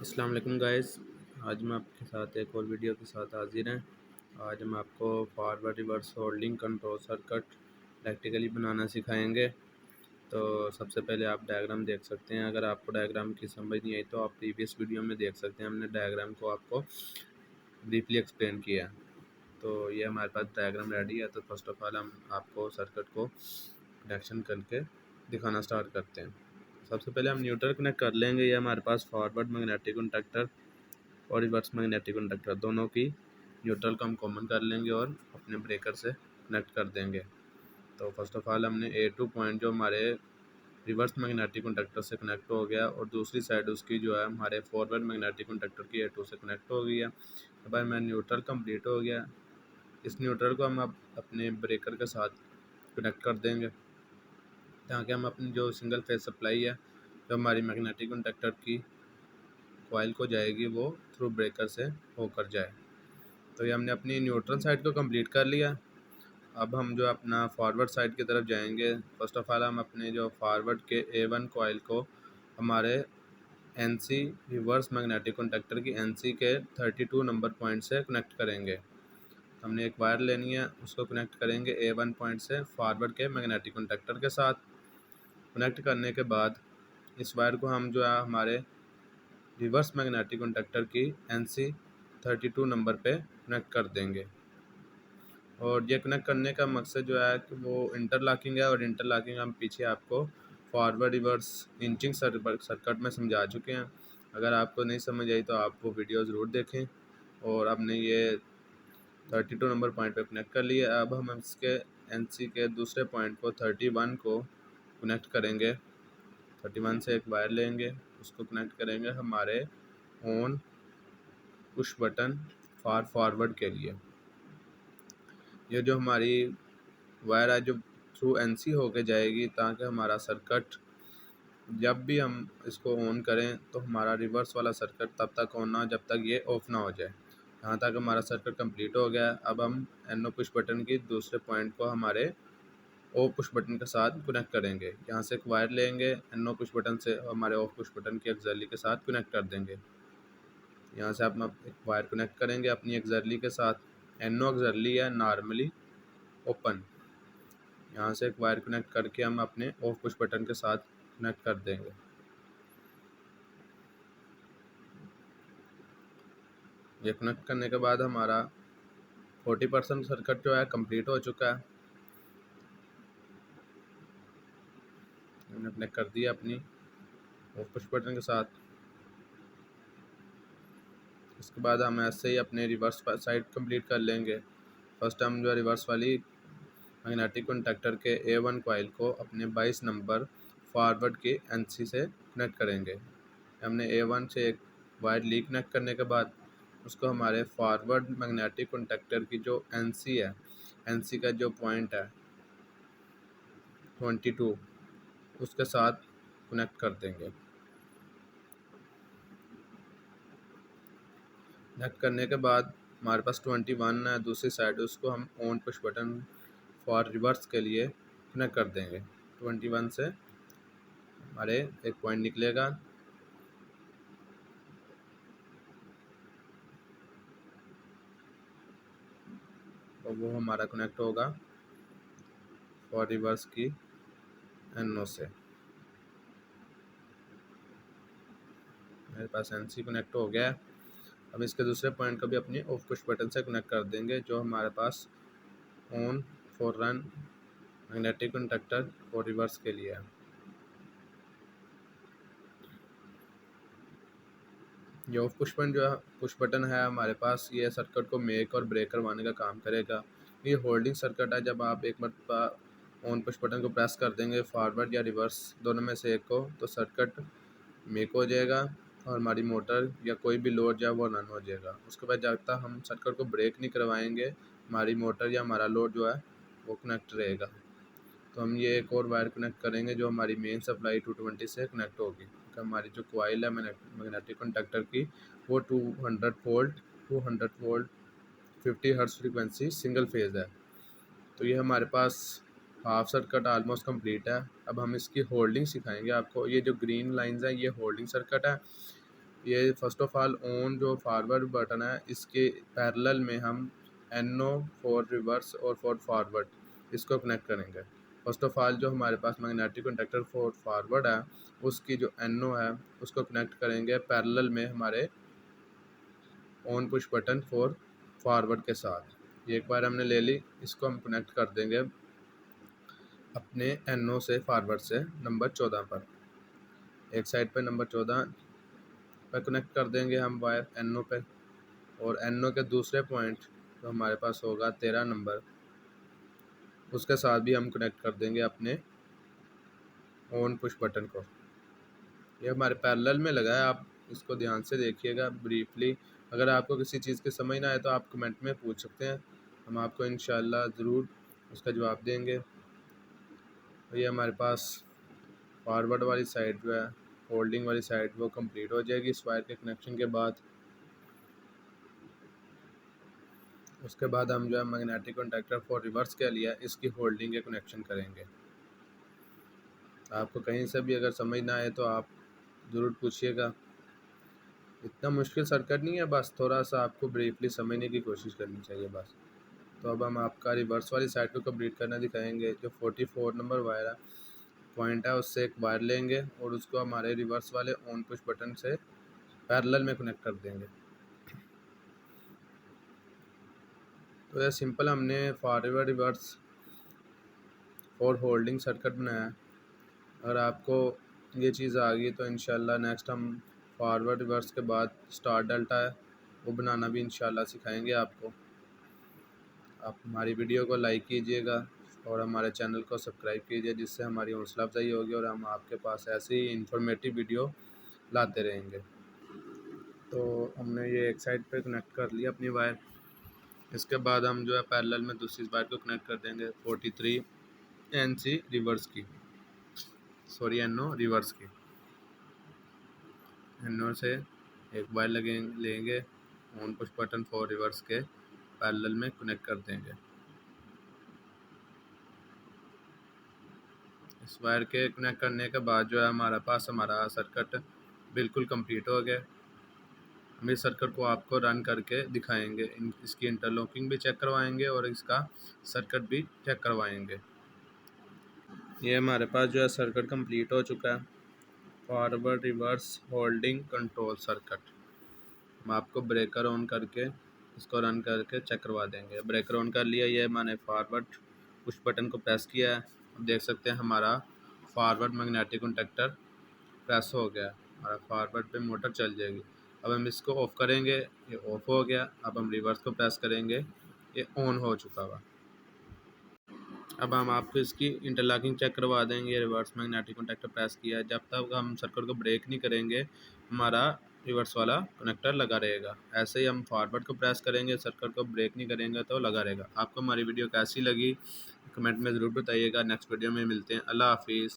अस्सलाम वालेकुम गाइस। आज मैं आपके साथ एक और वीडियो के साथ हाजिर हैं। आज हम आपको forward reverse holding control circuit practically बनाना सिखाएंगे। तो सबसे पहले आप डायग्राम देख सकते हैं। अगर आपको डायग्राम की समझ नहीं आई तो आप प्रीवियस वीडियो में देख सकते हैं, हमने डायग्राम को आपको ब्रीफली एक्सप्लेन किया। तो ये हमारे पास डायग्राम रेडी है। तो फर्स्ट ऑफ ऑल हम आपको सर्किट को कनेक्शन करके दिखाना स्टार्ट करते हैं। सबसे पहले हम न्यूट्रल कनेक्ट कर लेंगे। ये हमारे पास फॉरवर्ड मैग्नेटिक कंडक्टर और रिवर्स मैग्नेटिक कंडक्टर दोनों की न्यूट्रल को हम कॉमन कर लेंगे और अपने ब्रेकर से कनेक्ट कर देंगे। तो फर्स्ट ऑफ ऑल हमने A2 पॉइंट जो हमारे रिवर्स मैग्नेटिक कंडक्टर से कनेक्ट हो गया और दूसरी साइड उसकी जो है हमारे फॉरवर्ड मैग्नेटिक कंडक्टर की A2 से कनेक्ट हो गई है। अब हमारा न्यूट्रल कंप्लीट हो गया। इस न्यूट्रल को हम अब अपने ब्रेकर के साथ कनेक्ट कर देंगे ताकि हम अपनी जो सिंगल फेज सप्लाई है जो हमारी मैग्नेटिक कंडक्टर की कॉइल को जाएगी वो थ्रू ब्रेकर से होकर जाए। तो ये हमने अपनी न्यूट्रल साइड को कंप्लीट कर लिया। अब हम जो अपना फॉरवर्ड साइड की तरफ जाएंगे। फर्स्ट ऑफ ऑल हम अपने जो फॉरवर्ड के A1 कॉइल को हमारे NC रिवर्स मैग्नेटिक कंडक्टर की NC के 32 नंबर पॉइंट से कनेक्ट करेंगे। हमने एक वायर लेनी है, उसको कनेक्ट करेंगे A1 पॉइंट से फॉरवर्ड के मैग्नेटिक कंडक्टर के साथ। कनेक्ट करने के बाद इस वायर को हम जो है हमारे रिवर्स मैग्नेटिक कंडक्टर की NC 32 नंबर पे कनेक्ट कर देंगे। और ये कनेक्ट करने का मकसद जो है कि वो इंटरलॉकिंग है, और इंटरलॉकिंग हम पीछे आपको फॉरवर्ड रिवर्स इंचिंग सर्किट में समझा चुके हैं। अगर आपको नहीं समझ आई तो आप वो वीडियो ज़रूर देखें। और हमने ये 32 नंबर पॉइंट पे कनेक्ट कर लिया। अब हम इसके NC के दूसरे पॉइंट को 31 को कनेक्ट करेंगे। 31 से एक वायर लेंगे, उसको कनेक्ट करेंगे हमारे on push button for forward के लिए। ये जो हमारी वायर है जो थ्रू NC होके जाएगी ताकि हमारा सर्किट जब भी हम इसको ऑन करें तो हमारा रिवर्स वाला सर्किट तब तक ऑन ना हो जब तक ये ऑफ ना हो जाए। यहाँ तक हमारा सर्किट कंप्लीट हो गया। अब हम NO पुश बटन की दूसरे पॉइंट को हमारे O पुश बटन के साथ कनेक्ट करेंगे। यहाँ से एक वायर लेंगे, NO पुश बटन से हमारे ऑफ पुश बटन की एक्सर्ली के साथ कनेक्ट कर देंगे। यहाँ से आप एक वायर कनेक्ट करेंगे अपनी एक्सर्ली के साथ। NO एक्सर्ली है नॉर्मली ओपन। यहाँ से एक वायर कनेक्ट करके हम अपने ऑफ पुश बटन के साथ कनेक्ट कर देंगे। ये कनेक्ट करने के बाद हमारा 40% सर्किट जो है कंप्लीट हो चुका है। हमने कनेक्ट कर दिया अपनी ऑफ पुश बटन के साथ। इसके बाद हम ऐसे ही अपने रिवर्स साइड कंप्लीट कर लेंगे। फर्स्ट हम जो रिवर्स वाली मैग्नेटिक कंडक्टर के A1 कॉइल को अपने 22 नंबर फॉरवर्ड के NC से कनेक्ट करेंगे। हमने A1 से एक वायर ली कनेक्ट करने के बाद उसको हमारे फॉरवर्ड मैग्नेटिक कंडक्टर की जो NC है, NC का जो पॉइंट है 22 उसके साथ कनेक्ट कर देंगे। कनेक्ट करने के बाद हमारे पास 21 है दूसरी साइड, उसको हम on push button for reverse के लिए कनेक्ट कर देंगे। 21 से हमारे एक पॉइंट निकलेगा, और वो हमारा कनेक्ट होगा फॉर रिवर्स की NO से। मेरे पास NC कनेक्ट हो गया है। अब इसके दूसरे पॉइंट को भी अपनी ऑफ पुश बटन से कनेक्ट कर देंगे जो हमारे pass on for run magnetic conductor for reverse के लिए है। ये ऑफ पुश बटन जो है पुश बटन है हमारे पास, ये सर्किट को मेक और ब्रेक करवाने का काम करेगा। ये होल्डिंग सर्किट है। जब आप एक मरतबा ऑन पुश बटन को प्रेस कर देंगे फॉरवर्ड या रिवर्स दोनों में से एक को, तो सर्किट मेक हो जाएगा और हमारी मोटर या कोई भी लोड जो है वो रन हो जाएगा। उसके बाद जब तक हम सर्किट को ब्रेक नहीं करवाएंगे हमारी मोटर या हमारा लोड जो है वो कनेक्ट रहेगा। तो हम ये एक और वायर कनेक्ट करेंगे जो हमारी मेन सप्लाई 220 से कनेक्ट होगी। तो हमारी जो कॉइल है मैग्नेटिक कंडक्टर की वो 200 volt 50 hertz frequency single phase है। तो ये हमारे पास हाफ सर्किट ऑलमोस्ट कंप्लीट है। अब हम इसकी होल्डिंग सिखाएंगे आपको। ये जो ग्रीन लाइंस हैं ये होल्डिंग सर्किट है, ये फर्स्ट ऑफ ऑल ऑन जो फॉरवर्ड बटन है इसके पैरेलल में हम NO फॉर रिवर्स और फॉर फॉरवर्ड इसको कनेक्ट करेंगे। फर्स्ट ऑफ ऑल जो हमारे पास मैग्नेटिक कंडक्टर फॉर फॉरवर्ड है उसकी जो NO है उसको कनेक्ट करेंगे पैरेलल में हमारे on push button for forward के साथ। ये एक बार हमने ले ली, इसको हम कनेक्ट कर देंगे अपने NO से फॉरवर्ड से नंबर 14 पर। एक साइड पे नंबर 14 पर कनेक्ट कर देंगे हम वायर NO पे, और NO के दूसरे पॉइंट जो हमारे पास होगा 13 नंबर उसके साथ भी हम कनेक्ट कर देंगे अपने ऑन पुश बटन को। ये हमारे पैरेलल में लगा है, आप इसको ध्यान से देखिएगा ब्रीफली। अगर आपको किसी चीज़ की समझ ना आए तो आप कमेंट में पूछ सकते हैं, हम आपको इंशाल्लाह ज़रूर उसका जवाब देंगे। तो ये हमारे पास फॉरवर्ड वाली साइड जो है, होल्डिंग वाली साइड, वो कंप्लीट हो जाएगी इस वायर के कनेक्शन के बाद। उसके बाद हम जो है मैग्नेटिक कंडक्टर फॉर रिवर्स के लिए इसकी होल्डिंग के कनेक्शन करेंगे। आपको कहीं से भी अगर समझ ना आए तो आप ज़रूर पूछिएगा। इतना मुश्किल सर्किट नहीं है, बस थोड़ा सा आपको ब्रीफली समझने की कोशिश करनी चाहिए बस। तो अब हम आपका रिवर्स वाली साइड को कंप्लीट करना दिखाएंगे। जो 44 नंबर वायर है पॉइंट है उससे एक वायर लेंगे और उसको हमारे रिवर्स वाले ऑन पुश बटन से पैरेलल में कनेक्ट कर देंगे। तो यह सिंपल हमने फॉरवर्ड रिवर्स और होल्डिंग सर्किट बनाया है। अगर आपको ये चीज़ आ गई तो इंशाल्लाह नेक्स्ट हम फॉरवर्ड रिवर्स के बाद स्टार डेल्टा है वो बनाना भी इंशाल्लाह सिखाएंगे आपको। आप हमारी वीडियो को लाइक कीजिएगा और हमारे चैनल को सब्सक्राइब कीजिए, जिससे हमारी हौसला अफजाई होगी और हम आपके पास ऐसे ही इंफॉर्मेटिव वीडियो लाते रहेंगे। तो हमने ये एक साइड पे कनेक्ट कर लिया अपनी वायर। इसके बाद हम जो है पैरेलल में दूसरी वायर को कनेक्ट कर देंगे 43 NC रिवर्स की, सॉरी NO रिवर्स की। NO से एक वायर लेंगे on push button for reverse के पैरेलल में कनेक्ट कर देंगे। इस वायर के कनेक्ट करने के बाद जो है हमारे पास हमारा सर्किट बिल्कुल कंप्लीट हो गया। हम इस सर्किट को आपको रन करके दिखाएंगे, इसकी इंटरलॉकिंग भी चेक करवाएंगे और इसका सर्किट भी चेक करवाएंगे। ये हमारे पास जो है सर्किट कंप्लीट हो चुका है, forward reverse holding control circuit. हम आपको ब्रेकर ऑन करके इसको रन करके चेक करवा देंगे। ब्रेकर ऑन कर लिया, ये मैंने फॉरवर्ड पुश बटन को प्रेस किया है। अब देख सकते हैं हमारा फॉरवर्ड मैग्नेटिक कंडक्टर प्रेस हो गया, हमारा फॉरवर्ड पे मोटर चल जाएगी। अब हम इसको ऑफ़ करेंगे, ये ऑफ़ हो गया। अब हम रिवर्स को प्रेस करेंगे, ये ऑन हो चुका हुआ। अब हम आपको इसकी इंटरलॉकिंग चेक करवा देंगे। रिवर्स मैग्नेटिक कनेक्टर प्रेस किया है, जब तक हम सर्किट को ब्रेक नहीं करेंगे हमारा रिवर्स वाला कनेक्टर लगा रहेगा। ऐसे ही हम फॉरवर्ड को प्रेस करेंगे, सर्किट को ब्रेक नहीं करेंगे तो लगा रहेगा। आपको हमारी वीडियो कैसी लगी कमेंट में ज़रूर बताइएगा। नेक्स्ट वीडियो में मिलते हैं। अल्लाह हाफिज़।